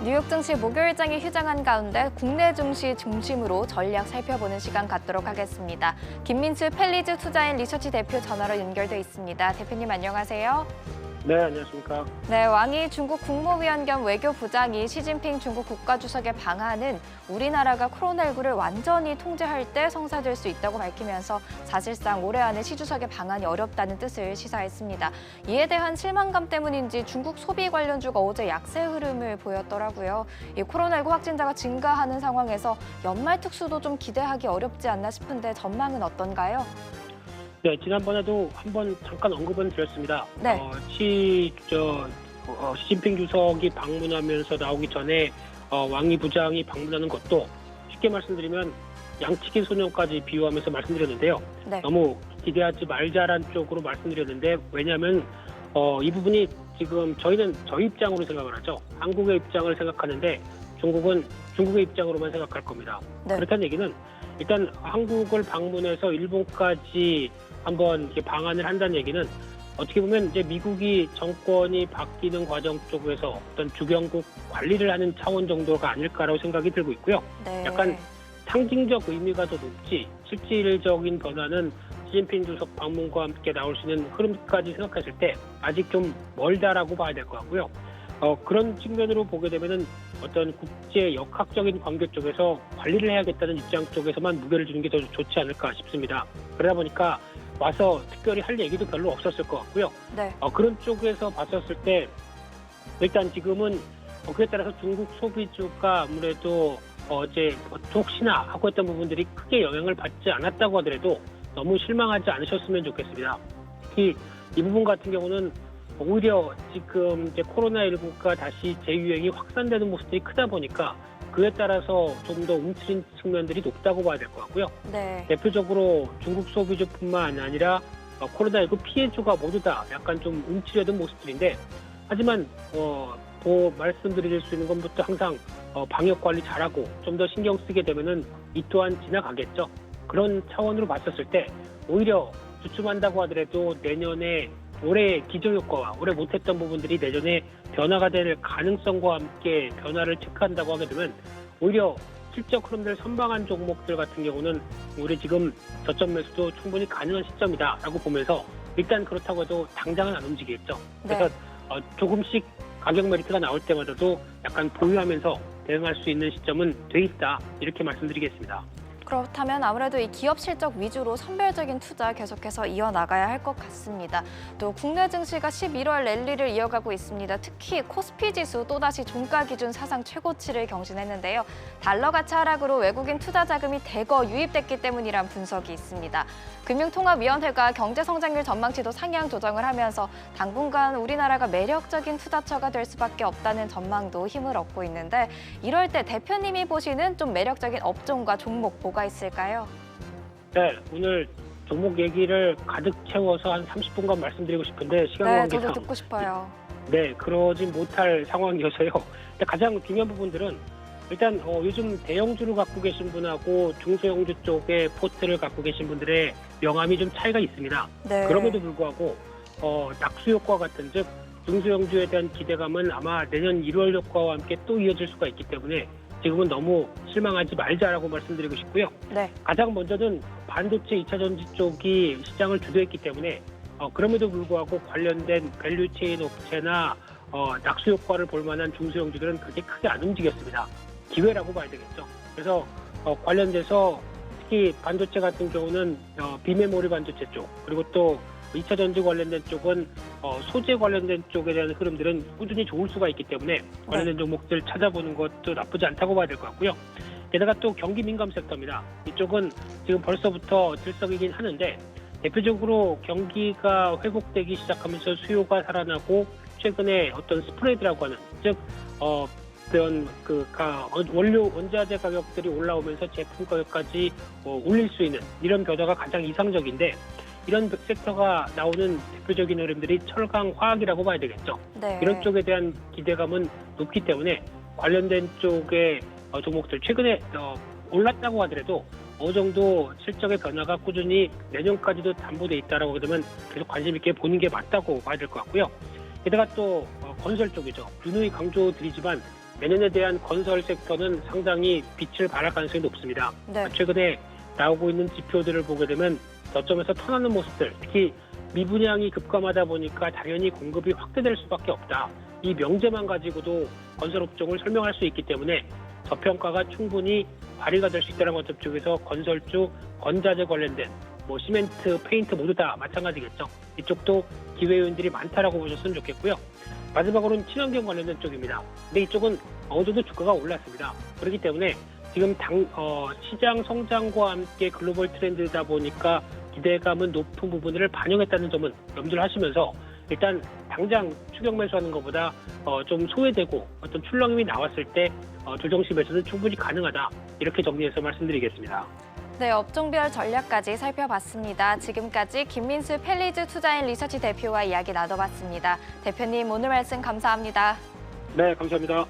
뉴욕 증시 목요일장이 휴장한 가운데 국내 증시 중심으로 전략 살펴보는 시간 갖도록 하겠습니다. 김민수 펠리즈 투자인 리서치 대표 전화로 연결돼 있습니다. 대표님 안녕하세요. 네, 안녕하십니까. 네, 왕이 중국 국무위원 겸 외교부장이 시진핑 중국 국가주석의 방한은 우리나라가 코로나19를 완전히 통제할 때 성사될 수 있다고 밝히면서 사실상 올해 안에 시 주석의 방한이 어렵다는 뜻을 시사했습니다. 이에 대한 실망감 때문인지 중국 소비 관련주가 어제 약세 흐름을 보였더라고요. 이 코로나19 확진자가 증가하는 상황에서 연말 특수도 좀 기대하기 어렵지 않나 싶은데 전망은 어떤가요? 네, 지난번에도 한번 잠깐 언급은 드렸습니다. 네. 시진핑 주석이 방문하면서 나오기 전에 왕이 부장이 방문하는 것도 쉽게 말씀드리면 양치기 소년까지 비유하면서 말씀드렸는데요. 네. 너무 기대하지 말자란 쪽으로 말씀드렸는데 왜냐하면 이 부분이 지금 저희는 저희 입장으로 생각을 하죠. 한국의 입장을 생각하는데 중국은 중국의 입장으로만 생각할 겁니다. 네. 그렇다는 얘기는 일단 한국을 방문해서 일본까지 한번 이렇게 방한을 한다는 얘기는 어떻게 보면 이제 미국이 정권이 바뀌는 과정 쪽에서 어떤 주변국 관리를 하는 차원 정도가 아닐까라고 생각이 들고 있고요. 네. 약간 상징적 의미가 더 높지 실질적인 변화는 시진핑 주석 방문과 함께 나올 수 있는 흐름까지 생각했을 때 아직 좀 멀다라고 봐야 될 것 같고요. 그런 측면으로 보게 되면은 어떤 국제 역학적인 관계 쪽에서 관리를 해야겠다는 입장 쪽에서만 무게를 주는 게 더 좋지 않을까 싶습니다. 그러다 보니까 와서 특별히 할 얘기도 별로 없었을 것 같고요. 네. 그런 쪽에서 봤었을 때 일단 지금은 그에 따라서 중국 소비주가 아무래도 어제 혹시나 하고 했던 부분들이 크게 영향을 받지 않았다고 하더라도 너무 실망하지 않으셨으면 좋겠습니다. 특히 이 부분 같은 경우는 오히려 지금 이제 코로나19가 다시 재유행이 확산되는 모습들이 크다 보니까 그에 따라서 좀 더 움츠린 측면들이 높다고 봐야 될 것 같고요. 네. 대표적으로 중국 소비주뿐만 아니라 코로나19 피해주가 모두 다 약간 좀 움츠려든 모습들인데 하지만 말씀드릴 수 있는 것부터 항상 방역 관리 잘하고 좀 더 신경 쓰게 되면은 이 또한 지나가겠죠. 그런 차원으로 봤었을 때 오히려 주춤한다고 하더라도 내년에 올해 기저효과와 올해 못했던 부분들이 내년에 변화가 될 가능성과 함께 변화를 체크한다고 하게 되면 오히려 실적 흐름들 선방한 종목들 같은 경우는 우리 지금 저점 매수도 충분히 가능한 시점이다라고 보면서 일단 그렇다고 해도 당장은 안 움직이겠죠. 네. 그래서 조금씩 가격 메리트가 나올 때마다도 약간 보유하면서 대응할 수 있는 시점은 돼 있다 이렇게 말씀드리겠습니다. 그렇다면 아무래도 이 기업 실적 위주로 선별적인 투자 계속해서 이어나가야 할 것 같습니다. 또 국내 증시가 11월 랠리를 이어가고 있습니다. 특히 코스피 지수 또다시 종가 기준 사상 최고치를 경신했는데요. 달러 가치 하락으로 외국인 투자 자금이 대거 유입됐기 때문이란 분석이 있습니다. 금융통합위원회가 경제성장률 전망치도 상향 조정을 하면서 당분간 우리나라가 매력적인 투자처가 될 수밖에 없다는 전망도 힘을 얻고 있는데 이럴 때 대표님이 보시는 좀 매력적인 업종과 종목 뭐가 있을까요? 네, 오늘 종목 얘기를 가득 채워서 한 30분간 말씀드리고 싶은데 시간 네, 관계상 저도 듣고 싶어요. 네, 그러진 못할 상황이어서요. 근데 가장 중요한 부분들은 일단 요즘 대형주를 갖고 계신 분하고 중소형주 쪽에 포트를 갖고 계신 분들의 명암이 좀 차이가 있습니다. 네. 그럼에도 불구하고 낙수 효과 같은 즉 중소형주에 대한 기대감은 아마 내년 1월 효과와 함께 또 이어질 수가 있기 때문에 지금은 너무 실망하지 말자라고 말씀드리고 싶고요. 네. 가장 먼저는 반도체 2차 전지 쪽이 시장을 주도했기 때문에 그럼에도 불구하고 관련된 밸류체인 업체나 낙수 효과를 볼 만한 중소형주들은 그렇게 크게 안 움직였습니다. 기회라고 봐야 되겠죠. 그래서 관련돼서 특히 반도체 같은 경우는 비메모리 반도체 쪽 그리고 또 2차 전지 관련된 쪽은 소재 관련된 쪽에 대한 흐름들은 꾸준히 좋을 수가 있기 때문에 관련된 종목들 찾아보는 것도 나쁘지 않다고 봐야 될 것 같고요. 게다가 또 경기 민감 섹터입니다. 이쪽은 지금 벌써부터 들썩이긴 하는데 대표적으로 경기가 회복되기 시작하면서 수요가 살아나고 최근에 어떤 스프레드라고 하는 즉 그런 원자재 가격들이 올라오면서 제품 가격까지 올릴 수 있는 이런 변화가 가장 이상적인데 이런 섹터가 나오는 대표적인 흐름들이 철강, 화학이라고 봐야 되겠죠. 네. 이런 쪽에 대한 기대감은 높기 때문에 관련된 쪽의 종목들 최근에 올랐다고 하더라도 어느 정도 실적의 변화가 꾸준히 내년까지도 담보돼 있다라고 그러면 계속 관심 있게 보는 게 맞다고 봐야 될 것 같고요. 게다가 또 건설 쪽이죠. 누누이 강조드리지만 내년에 대한 건설 섹터는 상당히 빛을 발할 가능성이 높습니다. 네. 최근에 나오고 있는 지표들을 보게 되면 저점에서 턴하는 모습들, 특히 미분양이 급감하다 보니까 당연히 공급이 확대될 수밖에 없다. 이 명제만 가지고도 건설 업종을 설명할 수 있기 때문에 저평가가 충분히 발휘가 될 수 있다는 관점 쪽에서 건설주, 건자재 관련된 시멘트, 페인트 모두 다 마찬가지겠죠. 이쪽도 기회 요인들이 많다라고 보셨으면 좋겠고요. 마지막으로는 친환경 관련된 쪽입니다. 근데 이쪽은 어느 정도 주가가 올랐습니다. 그렇기 때문에 지금 시장 성장과 함께 글로벌 트렌드다 보니까 기대감은 높은 부분을 반영했다는 점은 염두를 하시면서 일단 당장 추격 매수하는 것보다 좀 소외되고 어떤 출렁임이 나왔을 때 조정시 매수는 충분히 가능하다. 이렇게 정리해서 말씀드리겠습니다. 네, 업종별 전략까지 살펴봤습니다. 지금까지 김민수 펠리즈 투자인 리서치 대표와 이야기 나눠봤습니다. 대표님, 오늘 말씀 감사합니다. 네, 감사합니다.